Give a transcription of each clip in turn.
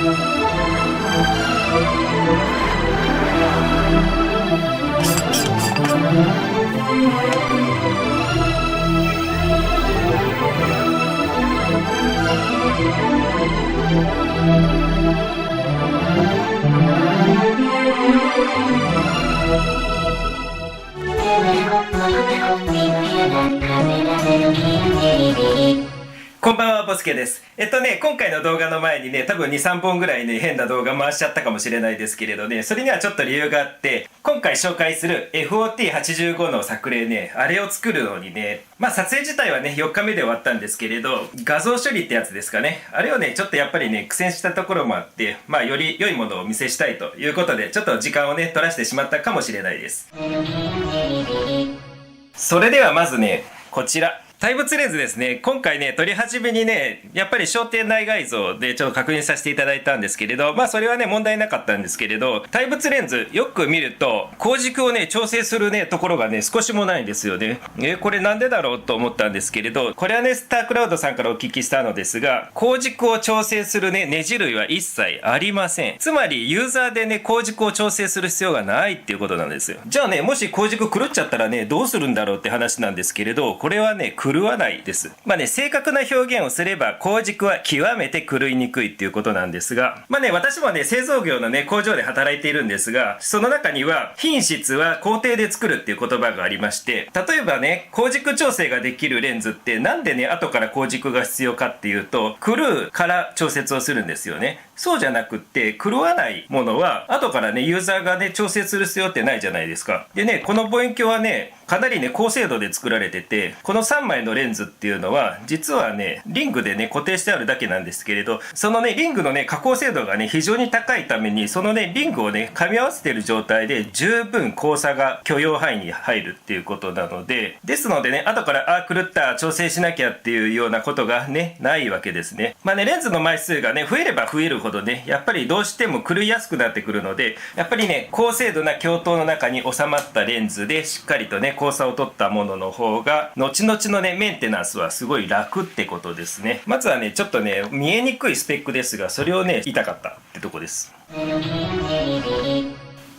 こんばんは、ボスケです。今回の動画の前にね、多分2、3本ぐらいね、変な動画回しちゃったかもしれないですけれどね、それにはちょっと理由があって、今回紹介する FOT85 の作例ね、あれを作るのにね、撮影自体はね、4日目で終わったんですけれど、画像処理ってやつですかね。あれをね、ちょっとやっぱりね、苦戦したところもあって、より良いものをお見せしたいということで、ちょっと時間をね、取らせてしまったかもしれないです。それではまずね、こちら。対物レンズですね。今回ね、撮り始めにね、やっぱり焦点内外像でちょっと確認させていただいたんですけれど、それはね、問題なかったんですけれど、対物レンズよく見ると、光軸をね、調整するね、ところがね、少しもないんですよね。これなんでだろうと思ったんですけれど、これはね、スタークラウドさんからお聞きしたのですが、光軸を調整するね、ネジ類は一切ありません。つまり、ユーザーでね、光軸を調整する必要がないっていうことなんですよ。じゃあね、もし光軸狂っちゃったらね、どうするんだろうって話なんですけれど、これはね、狂わないです。正確な表現をすれば光軸は極めて狂いにくいっていうことなんですが、私もね、製造業のね、工場で働いているんですが、その中には品質は工程で作るっていう言葉がありまして、例えばね、光軸調整ができるレンズってなんでね、後から光軸が必要かっていうと、狂うから調節をするんですよね。そうじゃなくって、狂わないものは後からね、ユーザーがね、調整する必要ってないじゃないですか。でね、この望遠鏡はね、かなりね、高精度で作られてて、この3枚のレンズっていうのは、実はね、リングでね、固定してあるだけなんですけれど、そのね、リングのね、加工精度がね、非常に高いために、そのね、リングをね、噛み合わせてる状態で、十分交差が許容範囲に入るっていうことなので、ですのでね、後から、狂った、調整しなきゃっていうようなことがね、ないわけですね。レンズの枚数がね、増えれば増えるほどね、やっぱりどうしても狂いやすくなってくるので、やっぱりね、高精度な鏡頭の中に収まったレンズで、しっかりとね、交差を取ったものの方が、後々のね、メンテナンスはすごい楽ってことですね。まずはね、ちょっとね、見えにくいスペックですが、それをね、言いたかったってとこです。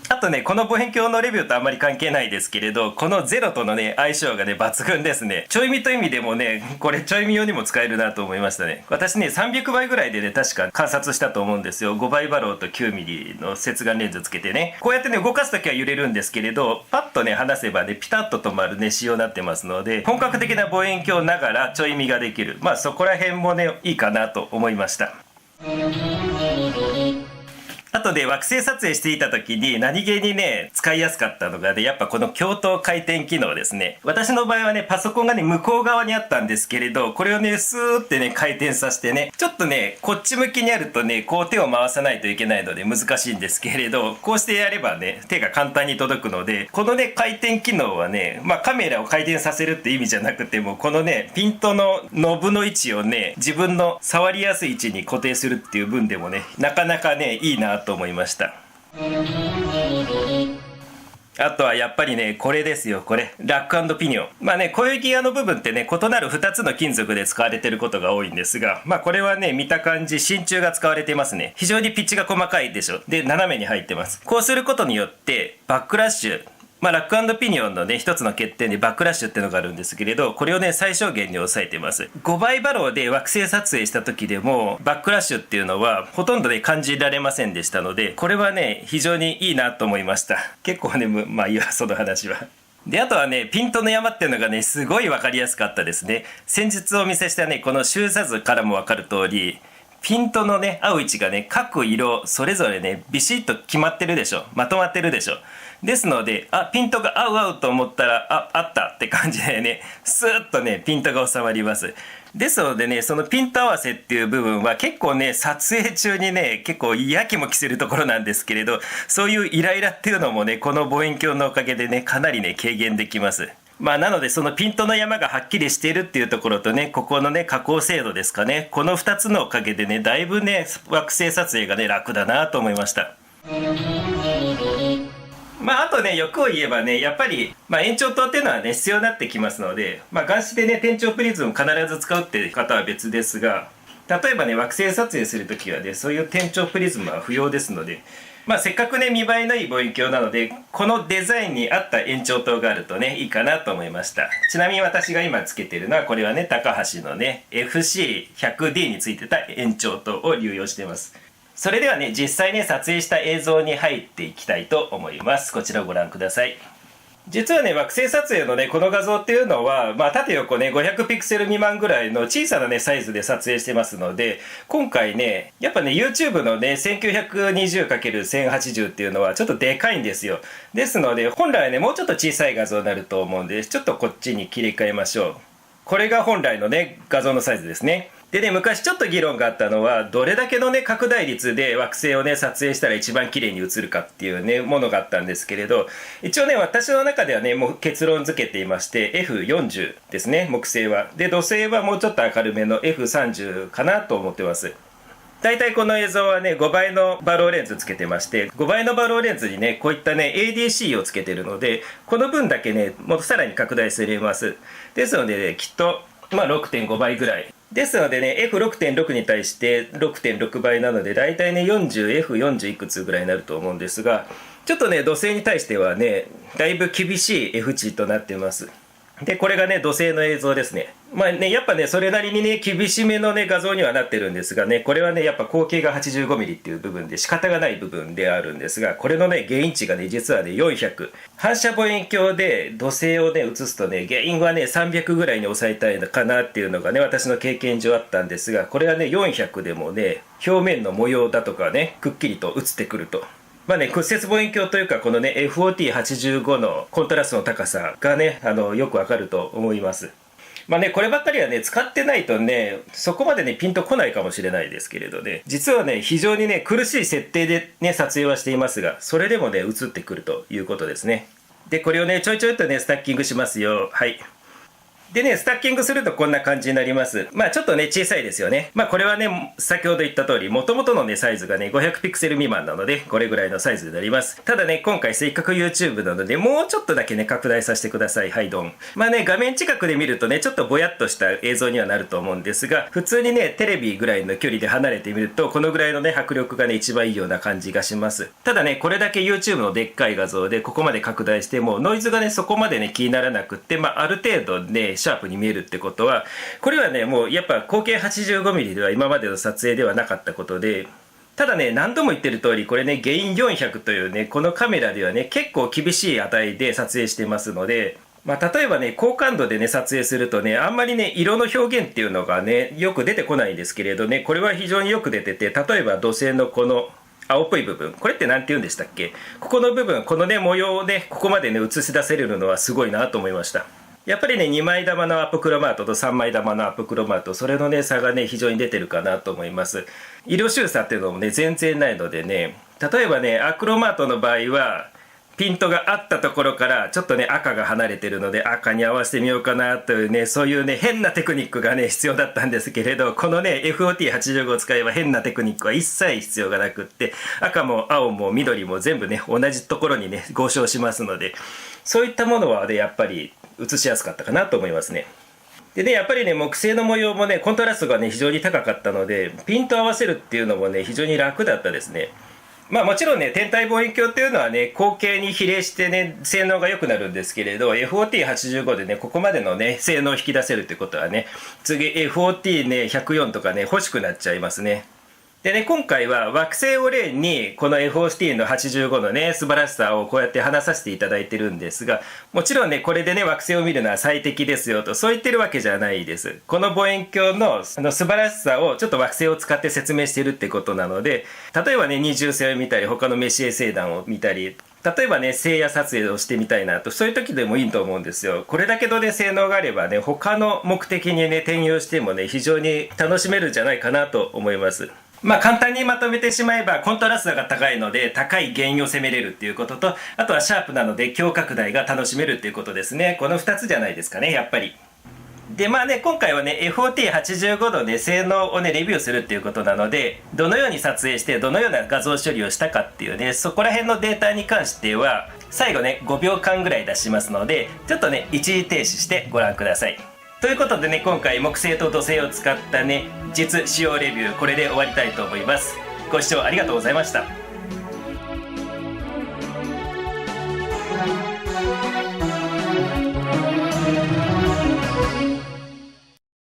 あとね、この望遠鏡のレビューとあんまり関係ないですけれど、このゼロとのね、相性がね、抜群ですね。ちょい見と意味でもね、これちょい見用にも使えるなと思いましたね。私ね、300倍ぐらいでね、確か観察したと思うんですよ。5倍バローと 9mm の接眼レンズつけてね。こうやってね、動かすときは揺れるんですけれど、パッとね、離せばね、ピタッと止まるね、仕様になってますので、本格的な望遠鏡ながらちょい見ができる。そこら辺もね、いいかなと思いました。あとで惑星撮影していた時に何気にね、使いやすかったのがね、やっぱこの鏡頭回転機能ですね。私の場合はね、パソコンがね、向こう側にあったんですけれど、これをね、スーってね、回転させてね、ちょっとね、こっち向きにあるとね、こう手を回さないといけないので難しいんですけれど、こうしてやればね、手が簡単に届くので、このね、回転機能はね、カメラを回転させるって意味じゃなくても、このね、ピントのノブの位置をね、自分の触りやすい位置に固定するっていう分でもね、なかなかね、いいなと思いました。あとはやっぱりね、これですよ、これ。ラック&ピニオン。こういうギアの部分ってね、異なる2つの金属で使われてることが多いんですが、これはね、見た感じ、真鍮が使われてますね。非常にピッチが細かいでしょ。で、斜めに入ってます。こうすることによって、バックラッシュ、ラック&ピニオンのね、一つの欠点でバックラッシュってのがあるんですけれど、これをね、最小限に抑えてます。5倍バローで惑星撮影した時でも、バックラッシュっていうのは、ほとんどね、感じられませんでしたので、これはね、非常にいいなと思いました。結構ね、いいわ、その話は。で、あとはね、ピントの山っていうのがね、すごいわかりやすかったですね。先日お見せしたね、この周査図からもわかる通り、ピントのね、合う位置がね、各色、それぞれね、ビシッと決まってるでしょ。まとまってるでしょ。ですので、ピントが合うと思ったら、あったって感じでね、スーッとね、ピントが収まります。ですのでね、そのピント合わせっていう部分は結構ね、撮影中にね、結構やきもきするところなんですけれど、そういうイライラっていうのもね、この望遠鏡のおかげでね、かなりね、軽減できます。なのでそのピントの山がはっきりしているっていうところとね、ここのね、加工精度ですかね。この2つのおかげでね、だいぶね、惑星撮影がね、楽だなと思いました。あとね、欲を言えばね、やっぱり、延長灯っていうのはね、必要になってきますので、眼視でね、天頂プリズムを必ず使うっていう方は別ですが、例えばね、惑星撮影するときはね、そういう点頂プリズムは不要ですので、せっかくね、見栄えのいい望遠鏡なので、このデザインに合った延長灯があるとね、いいかなと思いました。ちなみに私が今つけてるのは、これはね、高橋のね、FC100D についてた延長灯を流用しています。それではね、実際ね、撮影した映像に入っていきたいと思います。こちらをご覧ください。実はね、惑星撮影のね、この画像っていうのは、縦横ね、500ピクセル未満ぐらいの小さなね、サイズで撮影してますので、今回ね、やっぱね、YouTube のね、1920×1080 っていうのはちょっとでかいんですよ。ですので、本来はね、もうちょっと小さい画像になると思うんで、ちょっとこっちに切り替えましょう。これが本来のね、画像のサイズですね。でね、昔ちょっと議論があったのは、どれだけのね、拡大率で惑星をね、撮影したら一番綺麗に映るかっていうね、ものがあったんですけれど、一応ね、私の中ではね、もう結論付けていまして、F40 ですね、木星は。で、土星はもうちょっと明るめの F30 かなと思ってます。大体この映像はね、5倍のバローレンズつけてまして、5倍のバローレンズにね、こういったね、ADC をつけてるので、この分だけね、もっとさらに拡大されます。ですのでね、きっと、6.5 倍ぐらい。ですのでね、F6.6 に対して 6.6 倍なので、だいたいね、F40 いくつぐらいになると思うんですが、ちょっとね、土星に対してはね、だいぶ厳しい F 値となっています。で、これがね、土星の映像ですね。やっぱね、それなりにね、厳しめのね、画像にはなってるんですがね、これはね、やっぱ口径が 85mm っていう部分で仕方がない部分であるんですが、これのね、ゲイン値がね、実はね、400。反射望遠鏡で土星をね、映すとね、ゲインはね、300ぐらいに抑えたいのかなっていうのがね、私の経験上あったんですが、これはね、400でもね、表面の模様だとかね、くっきりと映ってくると。屈折望遠鏡というか、このね、FOT85 のコントラストの高さがね、よくわかると思います。こればっかりはね、使ってないとね、そこまでね、ピンとこないかもしれないですけれどね、実はね、非常にね、苦しい設定でね、撮影はしていますが、それでもね、映ってくるということですね。で、これをね、ちょいちょいとね、スタッキングしますよ。はい。でね、スタッキングするとこんな感じになります。ちょっとね、小さいですよね。これはね、先ほど言った通り、元々のね、サイズがね、500ピクセル未満なので、これぐらいのサイズになります。ただね、今回せっかく YouTube なので、もうちょっとだけね、拡大させてください。はい、ドン。画面近くで見るとね、ちょっとぼやっとした映像にはなると思うんですが、普通にね、テレビぐらいの距離で離れてみると、このぐらいのね、迫力がね、一番いいような感じがします。ただね、これだけ YouTube のでっかい画像で、ここまで拡大しても、ノイズがね、そこまでね、気にならなくって、ある程度ね、シャープに見えるってことは、これはね、もうやっぱ口径 85mm では今までの撮影ではなかったことで、ただね、何度も言ってる通り、これね、ゲイン400というね、このカメラではね、結構厳しい値で撮影してますので、例えばね、高感度でね、撮影するとね、あんまりね、色の表現っていうのがね、よく出てこないんですけれどね、これは非常によく出てて、例えば土星のこの青っぽい部分、これって何て言うんでしたっけ？ここの部分、このね、模様をね、ここまでね、映し出せるのはすごいなと思いました。やっぱりね、2枚玉のアップクロマートと3枚玉のアップクロマート、それのね、差がね、非常に出てるかなと思います。色収差っていうのもね、全然ないのでね、例えばね、アクロマートの場合は、ピントがあったところからちょっとね、赤が離れてるので、赤に合わせてみようかなというね、そういうね、変なテクニックがね、必要だったんですけれど、このね、FOT85 を使えば変なテクニックは一切必要がなくって、赤も青も緑も全部ね、同じところにね、合唱しますので、そういったものはね、やっぱり映しやすかったかなと思いますね。でね、やっぱりね、木星の模様もね、コントラストがね、非常に高かったので、ピント合わせるっていうのもね、非常に楽だったですね。もちろんね、天体望遠鏡っていうのはね、口径に比例してね、性能が良くなるんですけれど、FOT85 でね、ここまでのね、性能を引き出せるってことはね、次 FOT ね、104とかね、欲しくなっちゃいますね。でね、今回は惑星を例に、この FOT の85のね、素晴らしさをこうやって話させていただいてるんですが、もちろんね、これでね、惑星を見るのは最適ですよと、そう言ってるわけじゃないです。この望遠鏡の素晴らしさをちょっと惑星を使って説明してるってことなので、例えばね、二重星を見たり、他のメシ衛星団を見たり、例えばね、星夜撮影をしてみたいなと、そういう時でもいいと思うんですよ。これだけのね、性能があればね、他の目的にね、転用してもね、非常に楽しめるんじゃないかなと思います。簡単にまとめてしまえば、コントラストが高いので、高い原因を攻めれるっていうことと、あとはシャープなので、強拡大が楽しめるっていうことですね。この2つじゃないですかね、やっぱり。で、今回はね、FOT85 のね、性能をね、レビューするっていうことなので、どのように撮影して、どのような画像処理をしたかっていうね、そこら辺のデータに関しては、最後ね、5秒間ぐらい出しますので、ちょっとね、一時停止してご覧ください。ということでね、今回木星と土星を使ったね実使用レビュー、これで終わりたいと思います。ご視聴ありがとうございました。